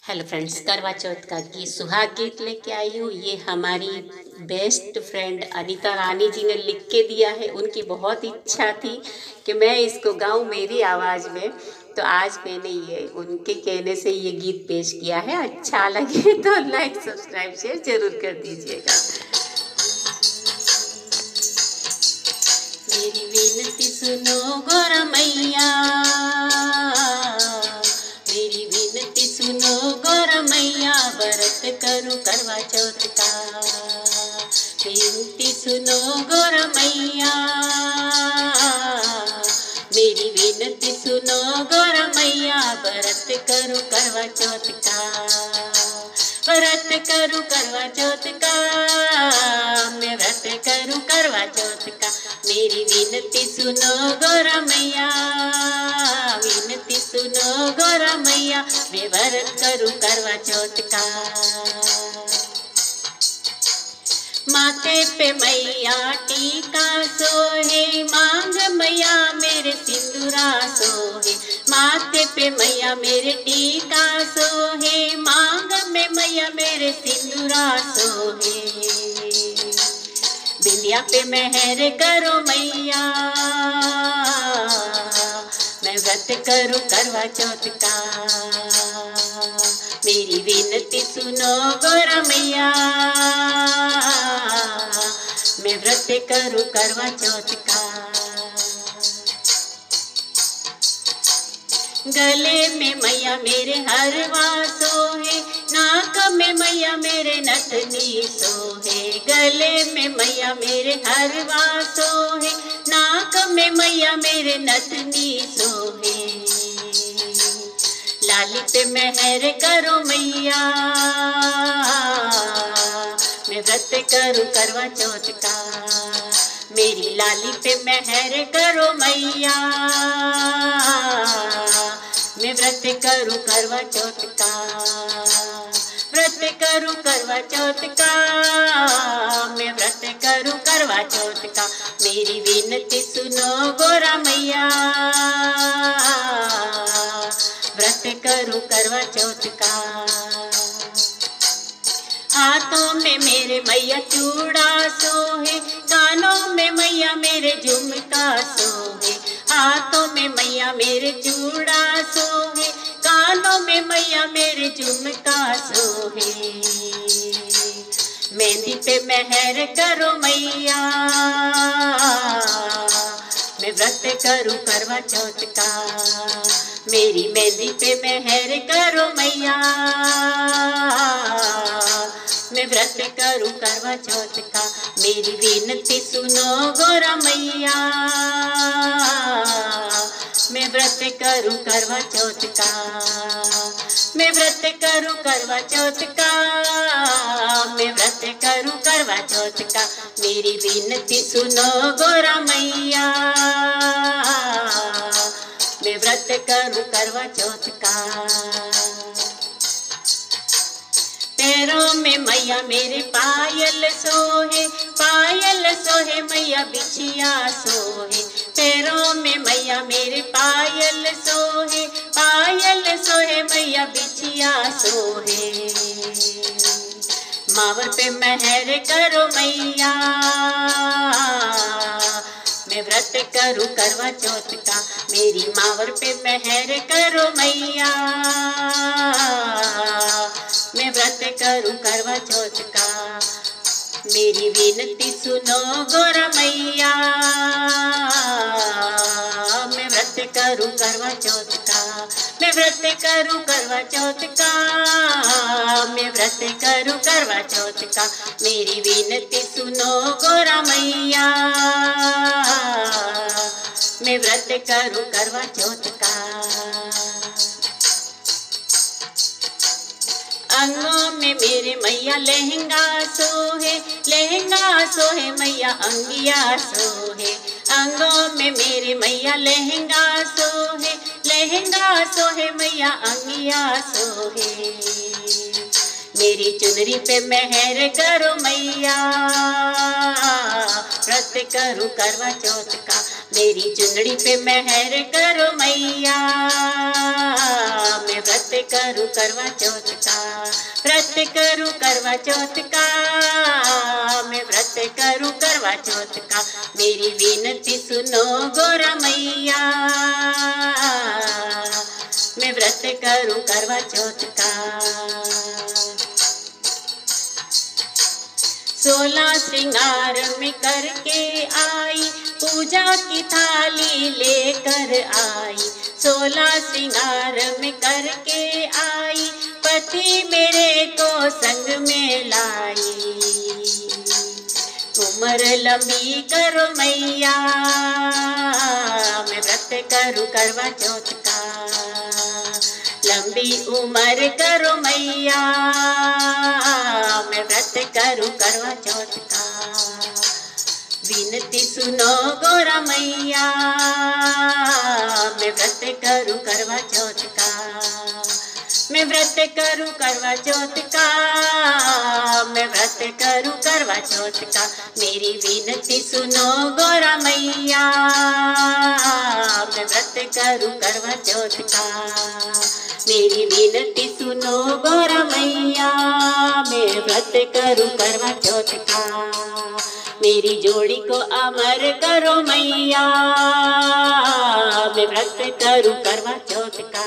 Hello friends, करवा चौथ का गीत सुहाग गीत लेके आई हूँ। ये हमारी बेस्ट फ्रेंड अनीता रानी जी ने लिख के दिया है। उनकी बहुत इच्छा थी कि मैं इसको गाऊं मेरी आवाज़ में, तो आज मैंने ये उनके कहने से ये गीत पेश किया है। अच्छा लगे तो लाइक सब्सक्राइब शेयर जरूर कर दीजिएगा। मेरी विनती सुनो गोरा मैया, मेरी विनती सुनो गोरा मैया, व्रत करूं करवा चौथ का। विनती सुनो गोरा मैया, मेरी विनती सुनो गोरा मैया, व्रत करूं करवा चौथ का। व्रत करूं करवा चौथ का, मैं व्रत करूं करवा चौथ का। मेरी विनती सुनो गोरा मैया, विनती सुनो गोरा मैया, मैं व्रत करूं करवा चौथ का। माथे पे मैया टीका सोहे, मांग मैया मेरे सिंदूरा सोहे। माथे पे मैया मेरे टीका सोहे, मांग में मैया मेरे सिंदूरा सोहे। बिंदिया पे मेहर करो मैया, मैं व्रत करूं करवा चौथ का। मेरी विनती सुनो गोरा मैया, मैं व्रत करूं करवा चौथ का। गले में मैया मेरे हरवा सोहे, नाक में मैया मेरे नथनी सोहे। गले में मैया मेरे हरवा सोहे, नाक में मैया मेरे नथनी सोहे। लाली पे मेहर करो मैया, मैं व्रत करूं करवा चौथ का। मेरी लाली पे मेहर करो मैया, मैं व्रत करूं करवा चौथ का। व्रत करूं करवा चौथ का, मैं व्रत करूं करवा चौथ का। मेरी विनती सुनो गोरा मैया, व्रत करूं करवा चौथ का। हाथों में मेरे मैया चूड़ा सोहे, कानों में मैया मेरे झुमका सोहे। हाथों में मैया मेरे चूड़ा सोहे, कानों में मैया मेरे झुमका सोहे। मेहंदी पे मेहर करो मैया, मैं व्रत करूं करवा चौथ का। मेरी मेहंदी पे मेहर करो मैया, मैं व्रत करूं करवा चौथ का। मेरी विनती सुनो गोरा मैया, मैं व्रत करूं करवा चौथ का। मैं व्रत करूं करवा चौथ का, मैं व्रत करूं करवा चौथ का। मेरी विनती सुनो गोरा मैया, मैं व्रत करूं करवा चौथ का। पैरों में मैया मेरे पायल सोहे, पायल सोहे मैया बिछिया सोहे। पैरों में मैया मेरे पायल सोहे, पायल सोहे मैया बिछिया सोहे। मावर पे मेहर करो मैया, मैं व्रत करूं करवा चौथ का। मेरी मावर पे मेहर करो मैया, मैं व्रत करूं करवा चौथ का। मेरी विनती सुनो गोरा मैया, मैं व्रत करूं करवा चौथ का। मैं व्रत करूं करवा चौथ का, मैं व्रत करूं करवा चौथ का। मेरी विनती सुनो गोरा मैया, मैं व्रत करूं करवा चौथ का। अंगों में मेरे मैया लहंगा सोहे, लहंगा सोहे मैया अंगिया सोहे। अंगों में मेरे मैया लहंगा सोहे, लहंगा सोहे मैया अंगिया सोहे। मेरी चुनरी पे मेहर करो मैया, व्रत करूं करवा चौथ का। मेरी चुंदड़ी पे मेहर करो मैया, मैं व्रत करूं करवा चौथ का, व्रत करूं करवा चौथ का, मैं व्रत करूं करवा चौथ का। मेरी विनती सुनो गोरा मैया, मैं व्रत करूं करवा चौथ का। 16 श्रृंगार में करके आई, पूजा की थाली लेकर आई। 16 श्रृंगार में करके आई, पति मेरे को संग में लाई। उम्र लंबी करो मैया, मैं व्रत करूं करवा चौथ का। लंबी उम्र करो मैया, मैं व्रत करूं करवा चौथ का। विनती सुनो गोरा मैया, मैं व्रत करूं करवा चौथ का, मैं व्रत करूं करवा चौथ का, मैं व्रत करूं करवा चौथ का। मेरी विनती सुनो गोरा मैया, मैं व्रत करूं करवा चौथ का। मेरी विनती सुनो गोरा मैया, मैं व्रत करूं करवा चौथ का। मेरी जोड़ी को अमर करो मैया, मैं व्रत करूं करवा चौथ का।